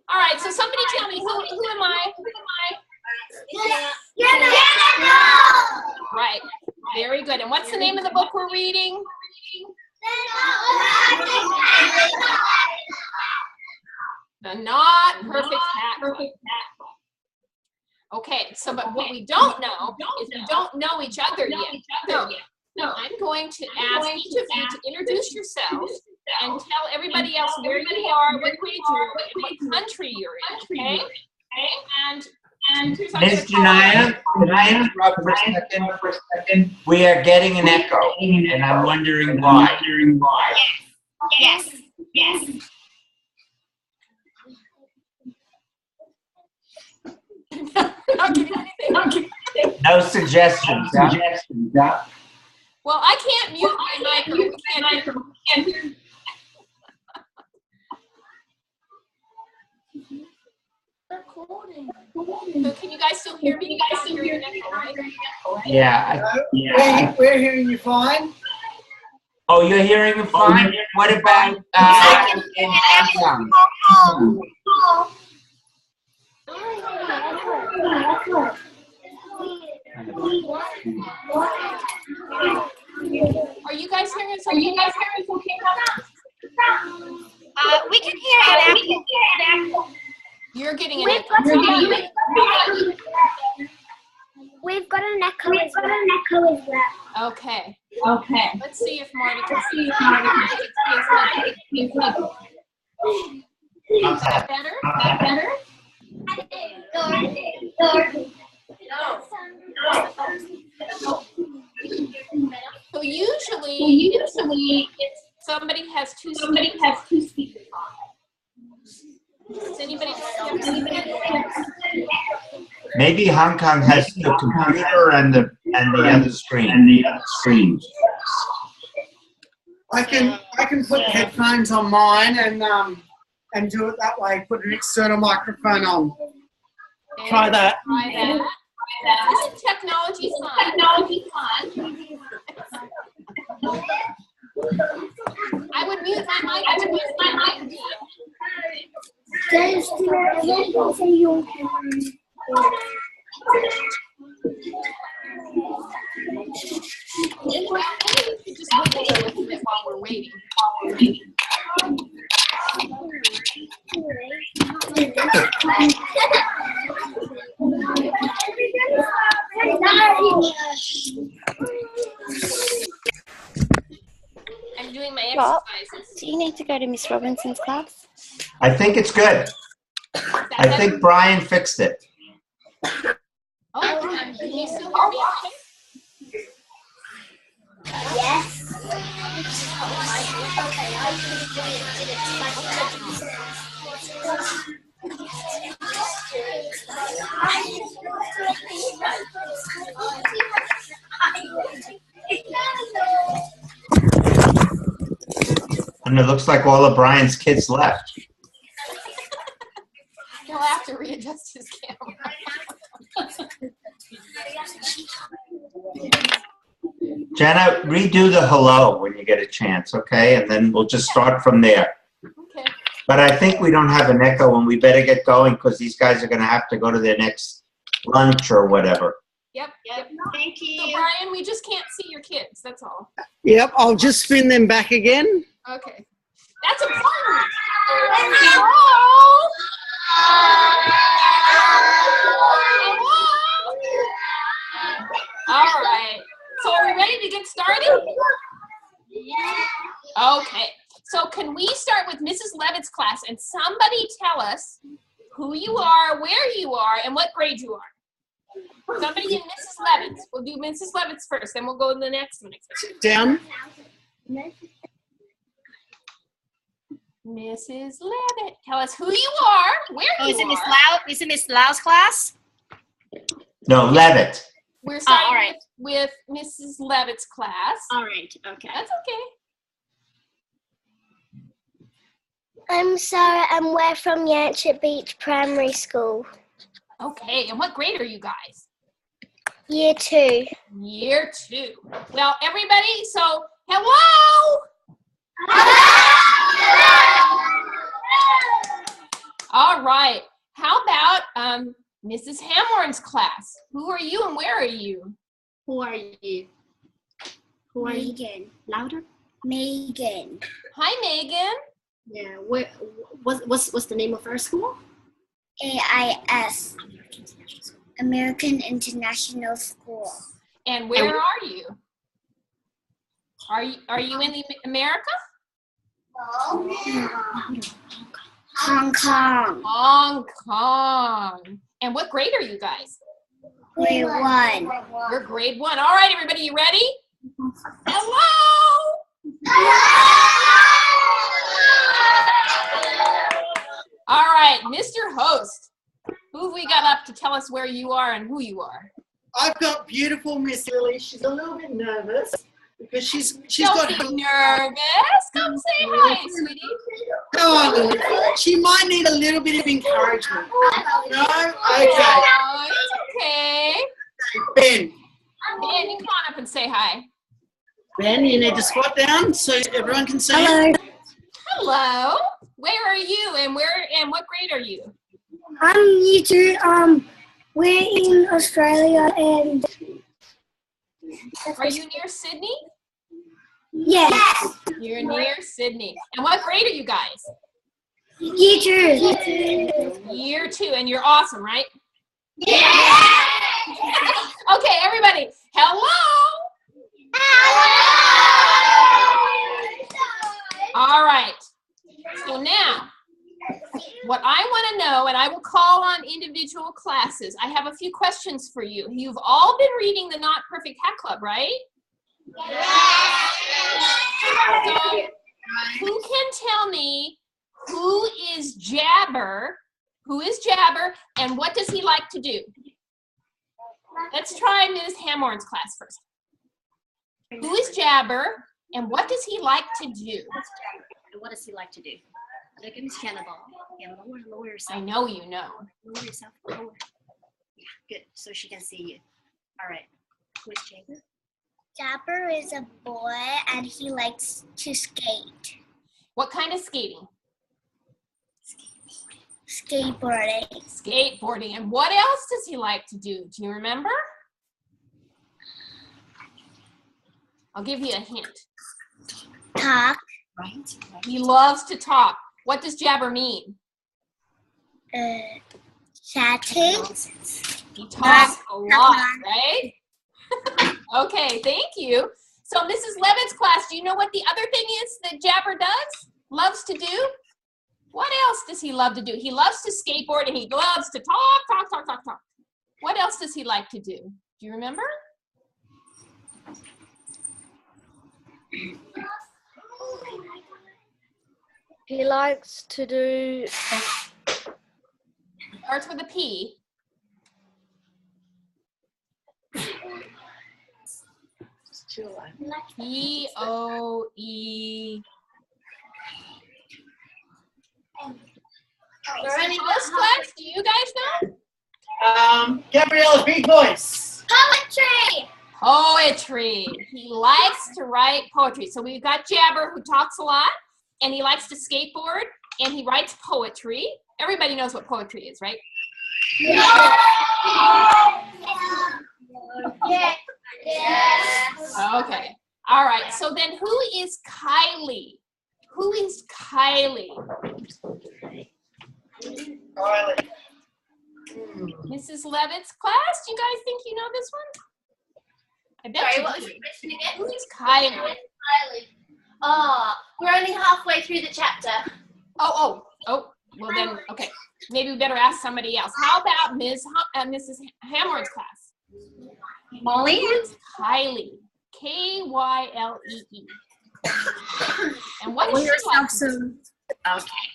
All right, so somebody tell me, who am I? Right, very good. And what's the name of the book we're reading? The Not Perfect Hat. Okay, so but what we don't know is we don't know each other yet. So I'm going to ask each of you to introduce yourselves and tell everybody else where you are, what grade you're in, what country you're in, okay? And Ms. Jena, can I interrupt for a second? We are getting an echo, and I'm wondering why. Yes. No suggestions, huh? Well, I can't mute my microphone. So can you guys still hear me? You guys still hear me, right? Yeah. We're hearing you fine. Oh, you're hearing me fine? What about in Hong Kong? Are you guys hearing us okay? We can hear an echo. You're getting an echo. We've got an echo as well. Okay. Let's see if Marty can see. Is that better? So usually it's somebody has two speakers on. Does anybody? Maybe Hong Kong has the computer and the other screen. I can put headphones on mine and do it that way. Put an external microphone on. Try that. Isn't technology fun? I would mute my mic. Just wiggle a little bit while we're waiting. I'm doing my exercises. Do you need to go to Miss Robinson's class? I think it's good. I think Brian fixed it. Oh, can you still hear me okay? Yes. And it looks like all of Brian's kids left. He'll have to readjust his camera. Jena, redo the hello when you get a chance, okay? And then we'll just start from there. Okay. But I think we don't have an echo, and we better get going because these guys are going to have to go to their next lunch or whatever. Yep. Thank you. So Brian, we just can't see your kids. That's all. Yep, I'll just spin them back again. Okay. That's important. Hello. All right. So are we ready to get started? Okay. So can we start with Mrs. Levitt's class and somebody tell us who you are, where you are, and what grade you are? Somebody in Mrs. Levitt's. We'll do Mrs. Levitt's first, then we'll go to the next one. Down. Mrs. Levitt, tell us who you are, where you are. Is it Miss Lau's class? No, Levitt. We're starting all right. with Mrs. Levitt's class. All right. Okay. That's okay. I'm Sarah and we're from Yanchep Beach Primary School. Okay, and what grade are you guys? Year 2. Year 2. Well, everybody, so hello! All right. How about Mrs. Hamhorn's class? Who are you and where are you? Who are you? Who are you? Megan. Louder. Megan. Hi, Megan. Yeah. What's the name of our school? AIS. American International School. And where are you? Are you in America? Hong Kong. Hong Kong. And what grade are you guys? Grade 1. We're grade 1. All right, everybody, you ready? Hello. All right, Mr. Host, who have we got up to tell us where you are and who you are? I've got beautiful Miss Lily. She's a little bit nervous because she's Don't got. be nervous. Come say hi, sweetie. Come on, Lily. She might need a little bit of encouragement. No? Okay. Oh, it's okay. Ben. Ben, you come on up and say hi. Ben, you need to squat down so everyone can see you. Hello. Hello. Where are you and what grade are you? I'm Year 2. We're in Australia and. Are you near Sydney? Yes. You're near Sydney. And what grade are you guys? Year 2. Year 2, and you're awesome, right? Yeah. Okay, everybody. Hello. All right. So now, what I want to know, and I will call on individual classes. I have a few questions for you. You've all been reading the Not Perfect Hat Club, right? Yes. So, who can tell me who is Jabber? Who is Jabber, and what does he like to do? Let's try Ms. Hamhorn's class first. Who is Jabber, and what does he like to do? And what does he like to do? Look at Miss Jena ball. Yeah, lower yourself. I know you know. Lower yourself. Lower. Yeah, good. So she can see you. All right. Who is Jacob? Jabber is a boy and he likes to skate. What kind of skating? Skateboarding. Skateboarding. And what else does he like to do? Do you remember? I'll give you a hint. Talk. Right. He loves to talk. What does Jabber mean? Chatting. Nonsense. He talks a lot, right? Okay, thank you. So Mrs. Levitt's class, do you know what the other thing is that Jabber does? Loves to do? What else does he love to do? He loves to skateboard and he loves to talk. What else does he like to do? Do you remember? He likes to do. Starts with a P. P-O-E. First class, do you guys know? Gabriella, big voice. Poetry. Poetry. He likes to write poetry. So we've got Jabber who talks a lot and he likes to skateboard and he writes poetry. Everybody knows what poetry is, right? Yes. Okay. All right. So then who is Kylie? Who is Kylie? Kylie. Mrs. Levitt's class, do you guys think you know this one? I bet Sorry, you what do. was your question again? Who is Kylie? Kylie. Oh, we're only halfway through the chapter. Oh, well then, okay. Maybe we better ask somebody else. How about Mrs. Hamhorn's class? Molly? Who is Kylie? K-Y-L-E-E. And what does she like to do? Okay.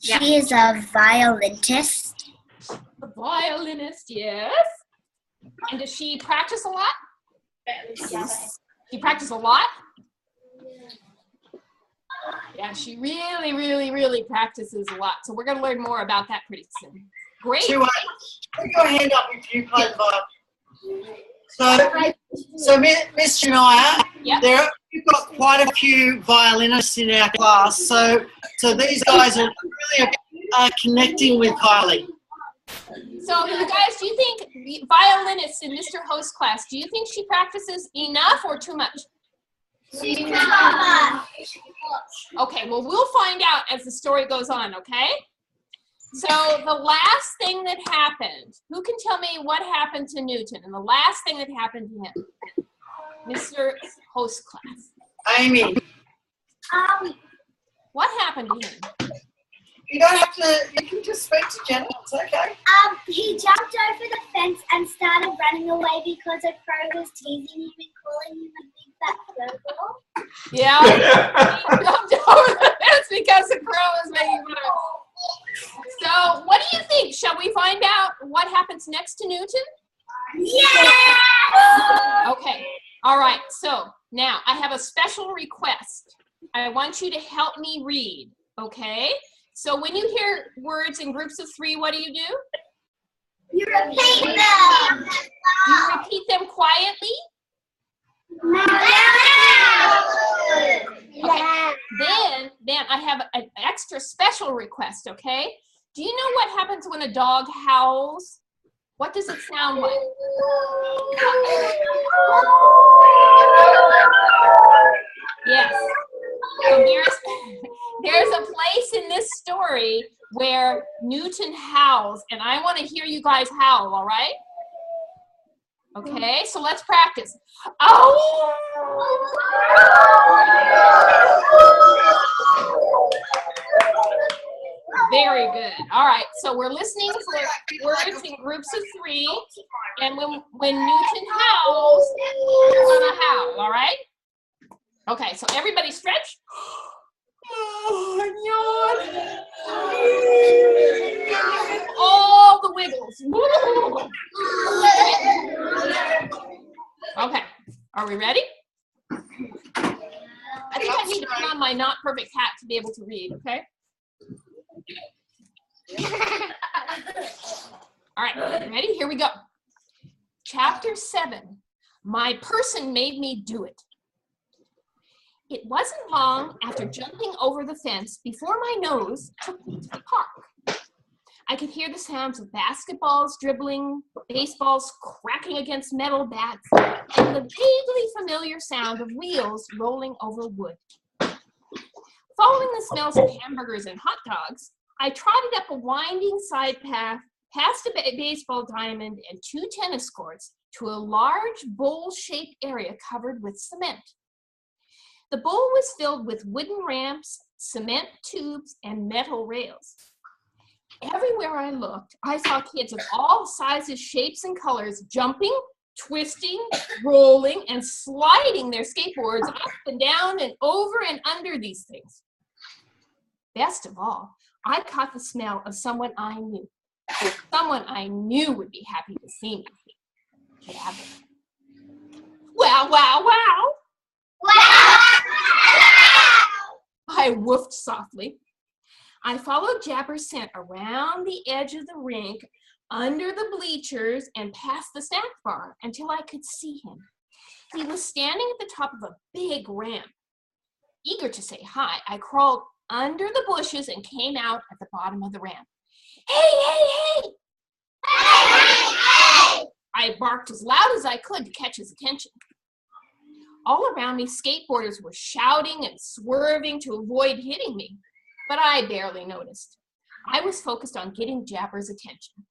Yeah. She is a violinist. A violinist, yes. And does she practice a lot? Yes. She practices a lot? Yeah, she really, really, really practices a lot. So we're going to learn more about that pretty soon. Great. Put your hand up if you play the violin. So So, Miss Shania, Yep. we've got quite a few violinists in our class. So these guys are really connecting with Kylie. So you guys, do you think the violinist in Mr. Host class, do you think she practices enough or too much? Okay, well, we'll find out as the story goes on, okay? So the last thing that happened, who can tell me what happened to Newton and the last thing that happened to him? Mr. Host class. Amy. What happened to him? You don't have to, you can just speak to Jena, it's okay. He jumped over the fence and started running away because a crow was teasing him and calling him a big fat crow. Yeah, he jumped over the fence because the crow was making fun of him. So what do you think? Shall we find out what happens next to Newton? Yeah! Okay, all right, so now I have a special request. I want you to help me read, okay? So when you hear words in groups of 3, what do? You repeat them. You repeat them quietly? Okay. Then I have an extra special request, okay? Do you know what happens when a dog howls? What does it sound like? Yes. So there's a place in this story where Newton howls, and I want to hear you guys howl, all right? Okay, so let's practice. Oh! Very good. All right, so we're listening for words in groups of 3, and when Newton howls, we're going to howl, all right? Okay, so everybody stretch. Oh, yawn. All the wiggles. Okay, are we ready? I think I need to put on my not perfect hat to be able to read, okay? All right, ready? Here we go. Chapter 7, My Person Made Me Do It. It wasn't long after jumping over the fence before my nose took me to the park. I could hear the sounds of basketballs dribbling, baseballs cracking against metal bats, and the vaguely familiar sound of wheels rolling over wood. Following the smells of hamburgers and hot dogs, I trotted up a winding side path, past a baseball diamond and 2 tennis courts, to a large bowl-shaped area covered with cement. The bowl was filled with wooden ramps, cement tubes, and metal rails. Everywhere I looked, I saw kids of all sizes, shapes, and colors jumping, twisting, rolling, and sliding their skateboards up and down and over and under these things. Best of all, I caught the smell of someone I knew. Someone I knew would be happy to see me. Jabber. Wow, wow, wow. I woofed softly. I followed Jabber's scent around the edge of the rink, under the bleachers, and past the snack bar until I could see him. He was standing at the top of a big ramp. Eager to say hi, I crawled under the bushes and came out at the bottom of the ramp. Hey, hey, hey! Hey, hey, hey! I barked as loud as I could to catch his attention. All around me, skateboarders were shouting and swerving to avoid hitting me, but I barely noticed. I was focused on getting Jabber's attention.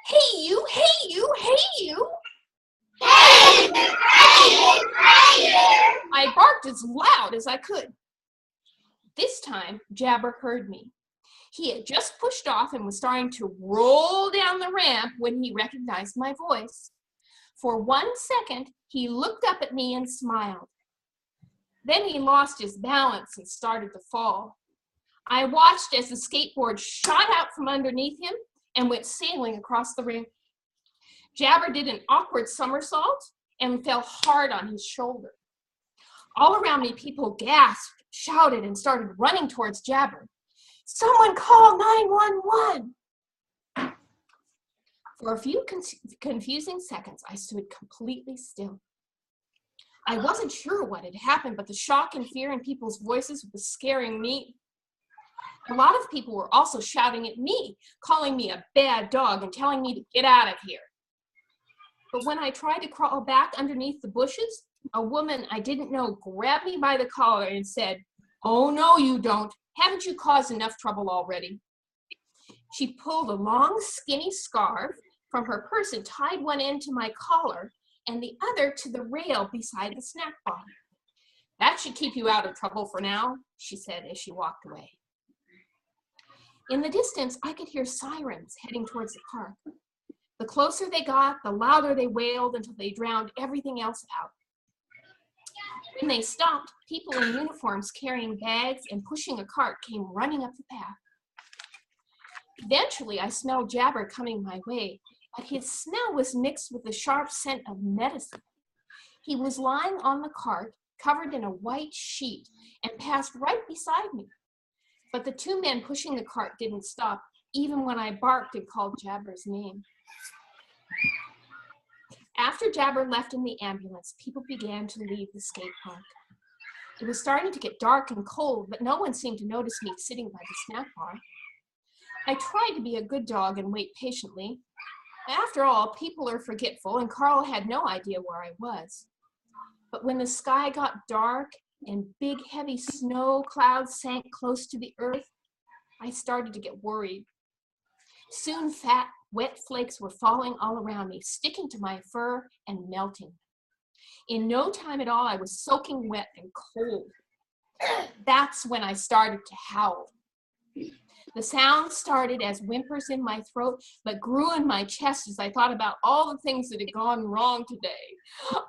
Hey, you, hey, you, hey, you! Hey, hey, hey, I barked as loud as I could. This time, Jabber heard me. He had just pushed off and was starting to roll down the ramp when he recognized my voice. For 1 second, he looked up at me and smiled. Then he lost his balance and started to fall. I watched as the skateboard shot out from underneath him and went sailing across the rink. Jabber did an awkward somersault and fell hard on his shoulder. All around me, people gasped, shouted, and started running towards Jabber. Someone call 911! For a few confusing seconds, I stood completely still. I wasn't sure what had happened, but the shock and fear in people's voices was scaring me. A lot of people were also shouting at me, calling me a bad dog and telling me to get out of here. But when I tried to crawl back underneath the bushes, a woman I didn't know grabbed me by the collar and said, "Oh, no, you don't. Haven't you caused enough trouble already?" She pulled a long, skinny scarf from her purse and tied one end to my collar and the other to the rail beside the snack bar. "That should keep you out of trouble for now," she said as she walked away. In the distance, I could hear sirens heading towards the park. The closer they got, the louder they wailed until they drowned everything else out. When they stopped, people in uniforms carrying bags and pushing a cart came running up the path. Eventually, I smelled Jabber coming my way, but his smell was mixed with the sharp scent of medicine. He was lying on the cart, covered in a white sheet, and passed right beside me. But the two men pushing the cart didn't stop, even when I barked and called Jabber's name. After Jabber left in the ambulance, people began to leave the skate park. It was starting to get dark and cold, but no one seemed to notice me sitting by the snack bar. I tried to be a good dog and wait patiently. After all, people are forgetful, and Carl had no idea where I was. But when the sky got dark and big, heavy snow clouds sank close to the earth, I started to get worried. Soon, fat, wet flakes were falling all around me, sticking to my fur and melting. In no time at all, I was soaking wet and cold. That's when I started to howl. The sound started as whimpers in my throat, but grew in my chest as I thought about all the things that had gone wrong today.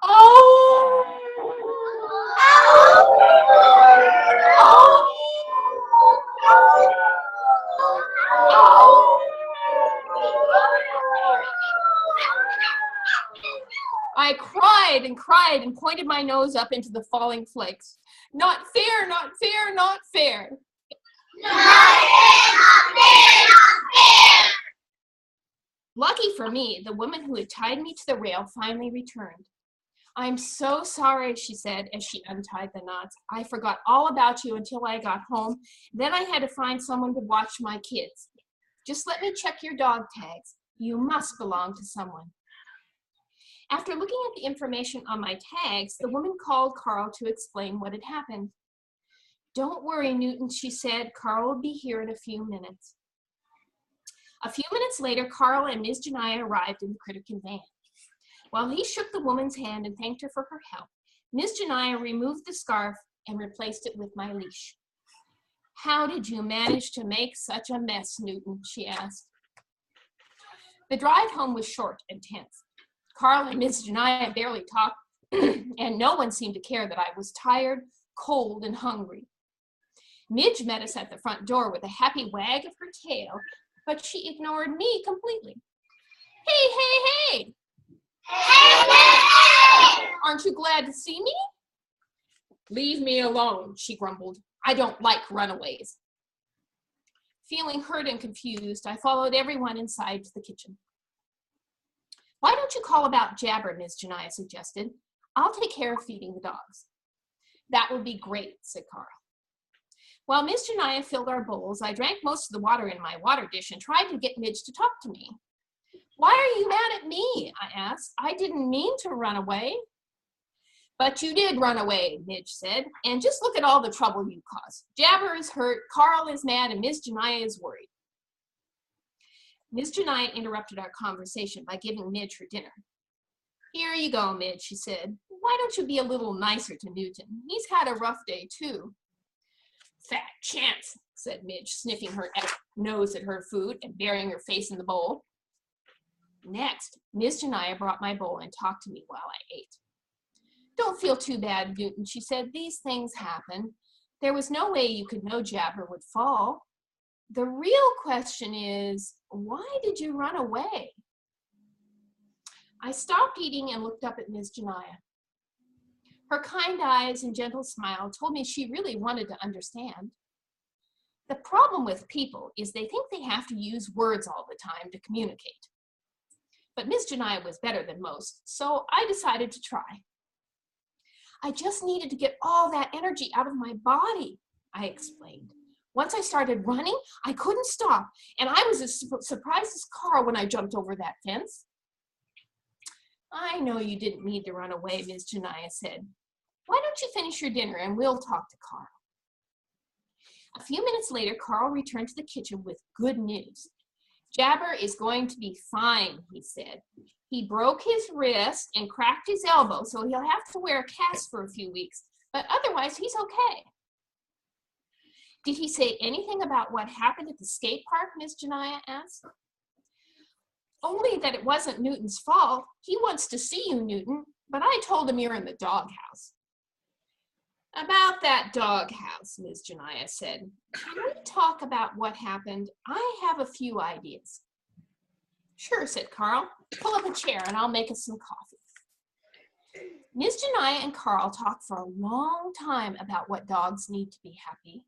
Oh! I cried and cried and pointed my nose up into the falling flakes. Not fair, not fair, not fair. Lucky for me, the woman who had tied me to the rail finally returned. "I'm so sorry," she said as she untied the knots. "I forgot all about you until I got home. Then I had to find someone to watch my kids. Just let me check your dog tags. You must belong to someone." After looking at the information on my tags, the woman called Carl to explain what had happened. "Don't worry, Newton," she said. "Carl will be here in a few minutes." A few minutes later, Carl and Ms. Jena arrived in the Crittenden van. While he shook the woman's hand and thanked her for her help, Ms. Jena removed the scarf and replaced it with my leash. "How did you manage to make such a mess, Newton?" she asked. The drive home was short and tense. Carl and Ms. Jena barely talked, and no one seemed to care that I was tired, cold, and hungry. Midge met us at the front door with a happy wag of her tail, but she ignored me completely. "Hey, hey, hey! Aren't you glad to see me?" "Leave me alone," she grumbled. "I don't like runaways." Feeling hurt and confused, I followed everyone inside to the kitchen. "Why don't you call about Jabber?" Ms. Jena suggested. "I'll take care of feeding the dogs." "That would be great," said Carl. While Ms. Jena filled our bowls, I drank most of the water in my water dish and tried to get Midge to talk to me. "Why are you mad at me?" I asked. "I didn't mean to run away." "But you did run away," Midge said, "and just look at all the trouble you caused. Jabber is hurt, Carl is mad, and Ms. Jena is worried." Ms. Jena interrupted our conversation by giving Midge her dinner. "Here you go, Midge," she said. "Why don't you be a little nicer to Newton? He's had a rough day, too." "Fat chance," said Midge, sniffing her nose at her food and burying her face in the bowl. Next, Ms. Jena brought my bowl and talked to me while I ate. "Don't feel too bad, Newton," she said. "These things happen. There was no way you could know Jabber would fall. The real question is, why did you run away?" I stopped eating and looked up at Ms. Jena. Her kind eyes and gentle smile told me she really wanted to understand. The problem with people is they think they have to use words all the time to communicate. But Ms. Jena was better than most, so I decided to try. I just needed to get all that energy out of my body, I explained. Once I started running, I couldn't stop, and I was as surprised as Carl when I jumped over that fence. I know you didn't need to run away, Ms. Jenia said. Why don't you finish your dinner and we'll talk to Carl? A few minutes later, Carl returned to the kitchen with good news. Jabber is going to be fine, he said. He broke his wrist and cracked his elbow, so he'll have to wear a cast for a few weeks, but otherwise he's okay. Did he say anything about what happened at the skate park, Ms. Jenia asked. Only that it wasn't Newton's fault. He wants to see you, Newton, but I told him you're in the doghouse. About that doghouse, Ms. Jenia said. Can we talk about what happened? I have a few ideas. Sure, said Carl. Pull up a chair and I'll make us some coffee. Ms. Jenia and Carl talked for a long time about what dogs need to be happy.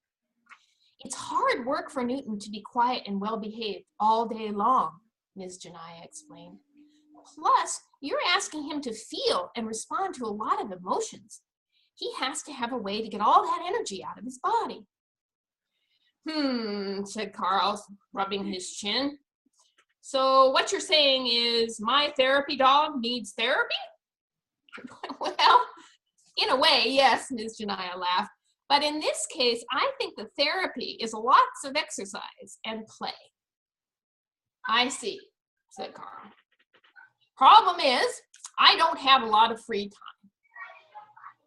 It's hard work for Newton to be quiet and well-behaved all day long, Ms. Jenia explained. Plus, you're asking him to feel and respond to a lot of emotions. He has to have a way to get all that energy out of his body. Said Carl, rubbing his chin. So what you're saying is my therapy dog needs therapy? Well, in a way, yes, Ms. Jenia laughed. But in this case, I think the therapy is lots of exercise and play. I see, said Carl. Problem is, I don't have a lot of free time.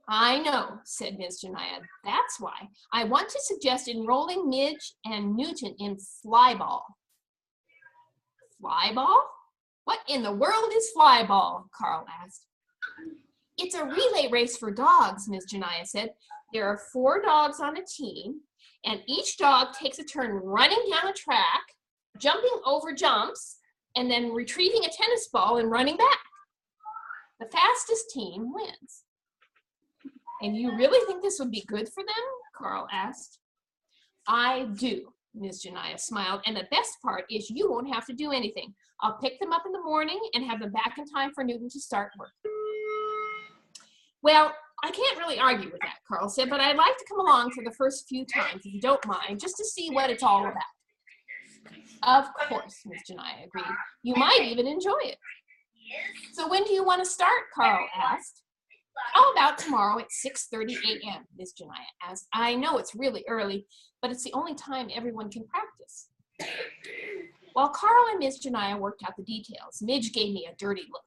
I know, said Ms. Jenia. That's why I want to suggest enrolling Midge and Newton in flyball. Flyball? What in the world is flyball? Carl asked. It's a relay race for dogs, Ms. Jenia said. There are 4 dogs on a team, and each dog takes a turn running down a track, jumping over jumps, and then retrieving a tennis ball and running back. The fastest team wins. And you really think this would be good for them? Carl asked. I do, Ms. Jenia smiled, and the best part is you won't have to do anything. I'll pick them up in the morning and have them back in time for Newton to start work. Well, I can't really argue with that, Carl said, but I'd like to come along for the first few times, if you don't mind, just to see what it's all about. Of course, Ms. Jenia agreed. You might even enjoy it. So when do you want to start? Carl asked. How about tomorrow at 6:30 a.m., Ms. Jenia asked. I know it's really early, but it's the only time everyone can practice. While Carl and Ms. Jenia worked out the details, Midge gave me a dirty look.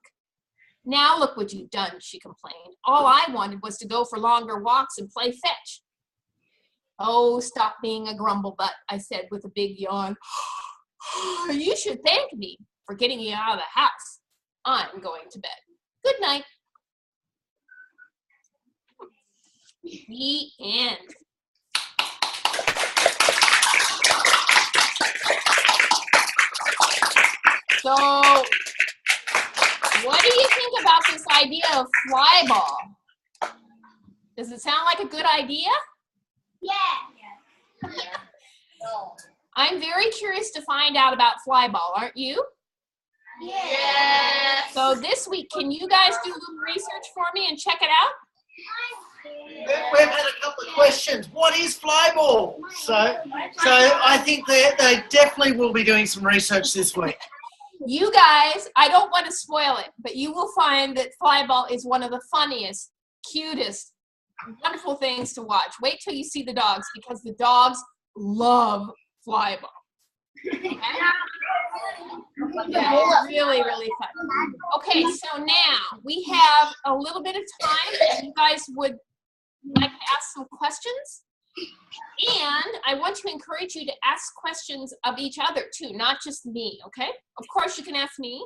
Now look what you've done, she complained. All I wanted was to go for longer walks and play fetch. Oh, stop being a grumblebutt, I said with a big yawn. You should thank me for getting you out of the house. I'm going to bed. Good night. The end. So, what do you think about this idea of flyball? Does it sound like a good idea? Yeah. I'm very curious to find out about flyball, aren't you? Yeah. So this week, can you guys do a little research for me and check it out? We've had a couple of questions. What is flyball? So I think they definitely will be doing some research this week. You guys, I don't want to spoil it, but you will find that flyball is one of the funniest, cutest, wonderful things to watch. Wait till you see the dogs, because the dogs love flyball. Okay? Yeah, it's really, really fun. Okay, so now we have a little bit of time, and you guys would like to ask some questions. And I want to encourage you to ask questions of each other too, not just me, okay? Of course you can ask me,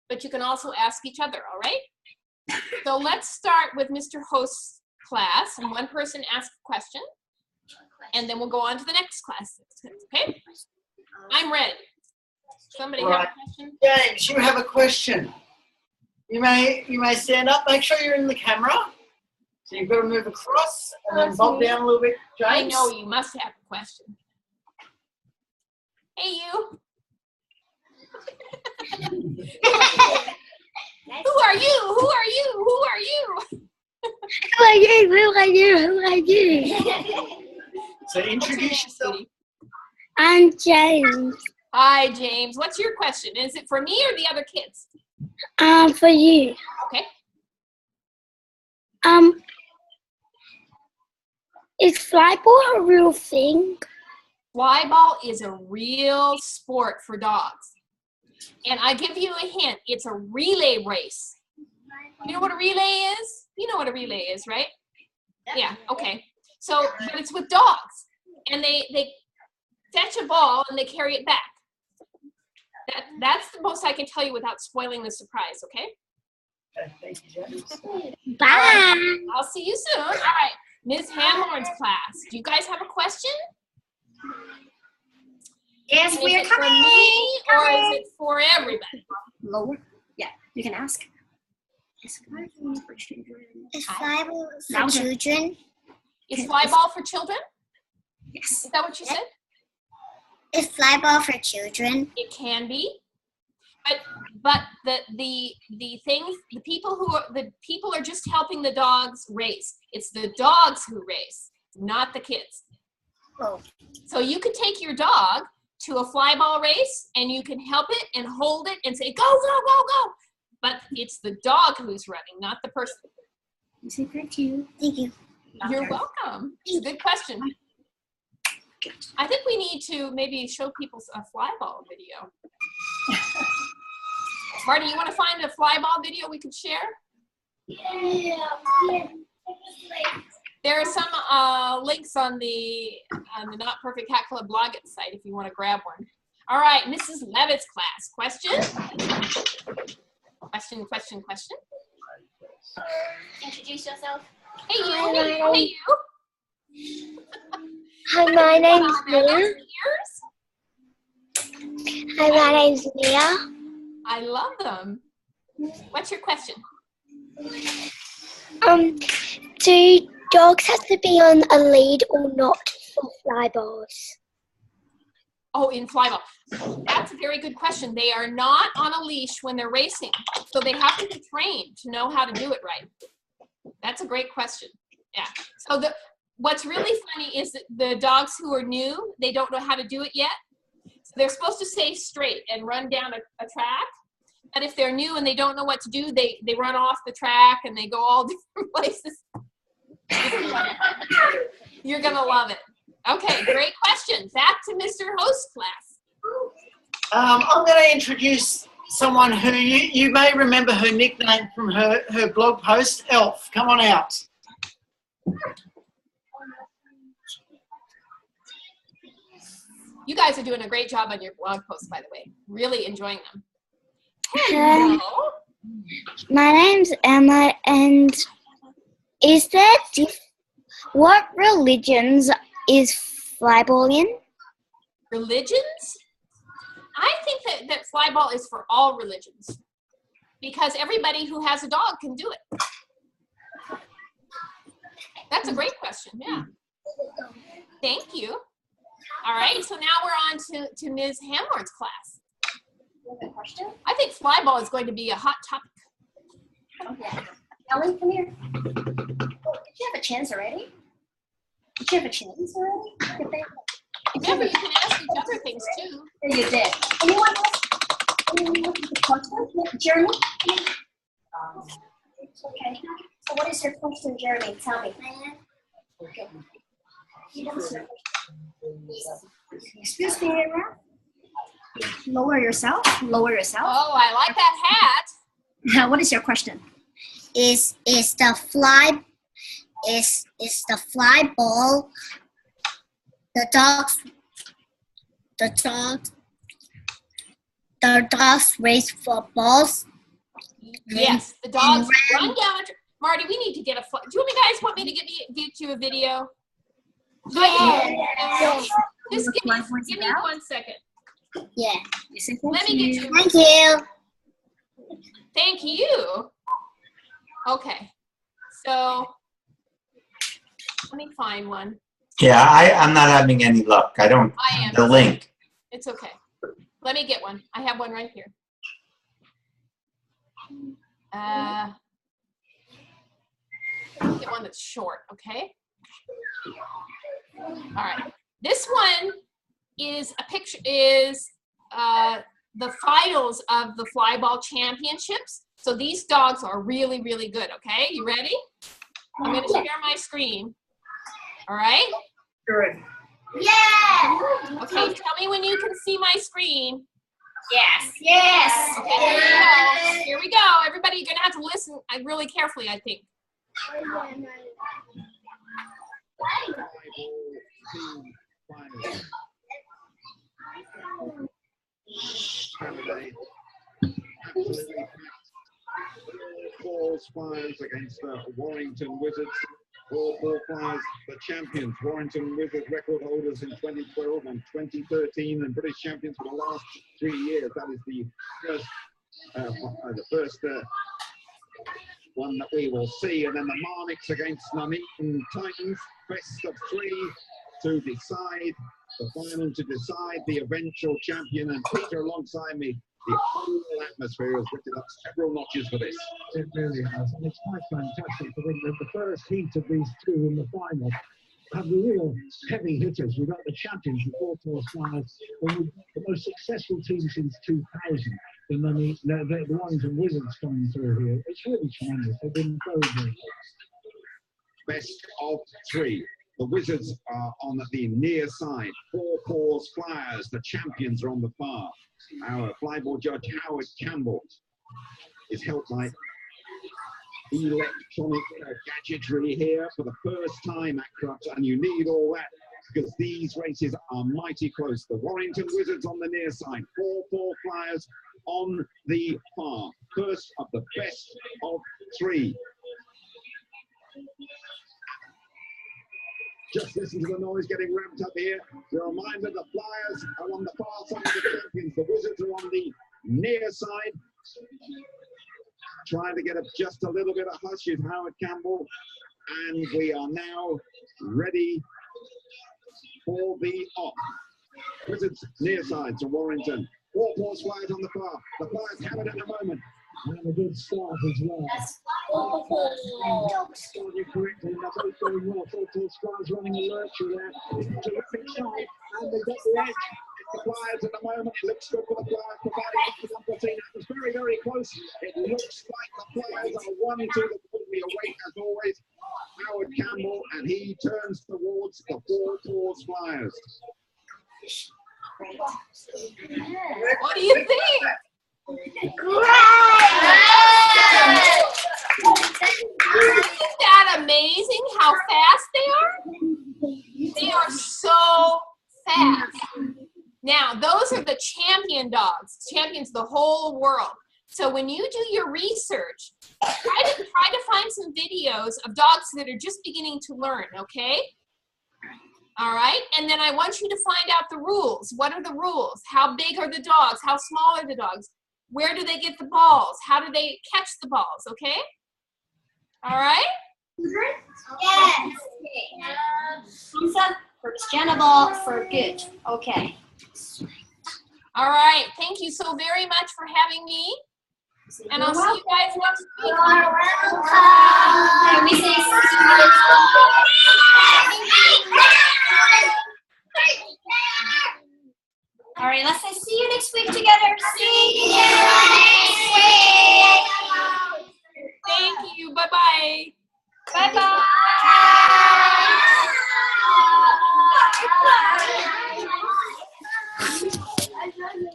but you can also ask each other, all right? So let's start with Mr. Host's class, and one person asks a question, and then we'll go on to the next class, okay? I'm ready. Somebody have a question? James, you have a question. You may stand up. Make sure you're in the camera. So you've got to move across and then bob down a little bit, James. I know you must have a question. Hey, you. Who are you? Who are you? Who are you? Who are you? Who are you? Who are you? So introduce yourself. I'm James. Hi, James. What's your question? Is it for me or the other kids? For you. Okay. Is flyball a real thing? Flyball is a real sport for dogs. And I give you a hint. It's a relay race. You know what a relay is? You know what a relay is, right? Yeah, okay. So, but it's with dogs. And they fetch a ball and they carry it back. That's the most I can tell you without spoiling the surprise, okay? Thank you, James. Bye. Right. I'll see you soon. All right. Ms. Hamhorn's class. Do you guys have a question? Yes, Is we are it for coming. me or is it for everybody? Lower. Yeah, you can ask. Is flyball for children? Is flyball for Louder. children? Is flyball for children? Yes. Is that what you said? Is flyball for children? It can be. But the things, the people are just helping the dogs race. It's the dogs who race, not the kids. Oh. So you can take your dog to a flyball race and you can help it and hold it and say, go, go, go, go. But it's the dog who's running, not the person. You say thank you. Thank you. You're welcome. It's a good question. I think we need to maybe show people a flyball video. Marty, you want to find a flyball video we could share? Yeah. There are some links on the Not Perfect Cat Club login site if you want to grab one. All right, Mrs. Levitt's class. Question? Question, question, question. Introduce yourself. Hey you, hey you, hey you. Hi, my name's Mia. Ears? Hi, my name's Mia. I love them. What's your question? Do dogs have to be on a lead or not for flyballs? Oh, in flyball. That's a very good question. They are not on a leash when they're racing, so they have to be trained to know how to do it right. That's a great question. Yeah. So what's really funny is that the dogs who are new, they don't know how to do it yet. So they're supposed to stay straight and run down a track. But if they're new and they don't know what to do, they run off the track and they go all different places. You're going to love it. Okay, great question. Back to Mr. Host's class. I'm going to introduce someone who you may remember her nickname from her blog post, Elf. Come on out. You guys are doing a great job on your blog posts, by the way. Really enjoying them. Hello. My name's Emma, and what religions is flyball in? Religions? I think that flyball is for all religions because everybody who has a dog can do it. That's a great question, yeah. Thank you. All right, so now we're on to Ms. Hamhorn's class. I think flyball is going to be a hot topic. Okay. Ellen, come here. Oh, did you have a chance already? Did you have a chance already? Remember, you can ask each other things too. You did. Anyone else? Jeremy? Okay. So what is your question, Jeremy? Tell me. Okay. Excuse me, Emma. Lower yourself. Lower yourself. Oh, I like that hat. What is your question? Is the flyball the dogs race for balls? Yes, the dogs run down. Marty, we need to get a. Do you guys want me to get you a video? Yeah. Just give me 1 second. Yeah. Let me get you. Thank you. Thank you. Okay. So let me find one. Yeah, I'm not having any luck. I don't. I am. The link. It's okay. Let me get one. I have one right here. Get one that's short, okay? All right. This one is a picture, the finals of the flyball championships. So these dogs are really, really good, okay? You ready? I'm gonna share my screen. All right? Good. Yeah. Okay, tell me when you can see my screen. Yes. Yes. Okay, here we go. Here we go. Everybody, you're gonna have to listen really carefully, I think. Four Flyers against Warrington Wizards. Four Flyers, the champions. Warrington Wizards record holders in 2012 and 2013, and British champions for the last 3 years. That is the first one that we will see. And then the Marnix against Nuneaton Titans. Best of 3 to decide the final, to decide the eventual champion. And Peter, alongside me, the whole atmosphere has lifted up several notches for this. It really has, and it's quite fantastic to think that the first heat of these two in the final have the real heavy hitters. We've got the champions, the Four Flyers, and the most successful team since 2000. And then the Warrington Wizards coming through here. It's really tremendous. They've been very, very good. Best of 3. The Wizards are on the near side. Four Paws Flyers, the champions, are on the far. Our flyball judge, Howard Campbell, is helped by electronic gadgetry here for the first time at Crufts, and you need all that because these races are mighty close. The Warrington Wizards on the near side, Four Flyers on the far. First of the best of 3. Just listen to the noise getting ramped up here. The reminder, the Flyers are on the far side of the champions. The Wizards are on the near side. Trying to get just a little bit of hush is Howard Campbell. And we are now ready for the off. Wizards near side to Warrington. Four Paws Flyers on the far. The Flyers have it at the moment. And a good start as well. Started correctly, and they're both going well. Four Flyers running a lurcher there. To the quick side, and they've got the edge. The Flyers at the moment, it looks good for the Flyers, providing number 13. It was very, very close. It looks like the Flyers are 1-2. The completely awake as always. Howard Campbell, and he turns towards the Four Paws Flyers. What do you think? Isn't that amazing how fast they are? They are so fast. Now, those are the champion dogs, champions of the whole world. So when you do your research, try to find some videos of dogs that are just beginning to learn, okay? All right, and then I want you to find out the rules. What are the rules? How big are the dogs? How small are the dogs? Where do they get the balls? How do they catch the balls, okay? All right? Yes. Lisa, for Jena ball, for good. Okay. All right, thank you so very much for having me. And I'll see you guys next week. Can we say all right, let's say see you next week together. See you next week. Thank you. Bye-bye. Bye-bye.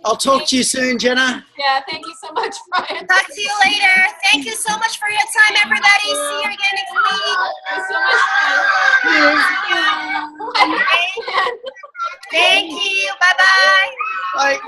I'll talk to you soon, Jena. Yeah, thank you so much, Brian. Talk to you later. Thank you so much for your time, everybody. See you again next week. It was so much fun. Thank you. Bye-bye. Bye.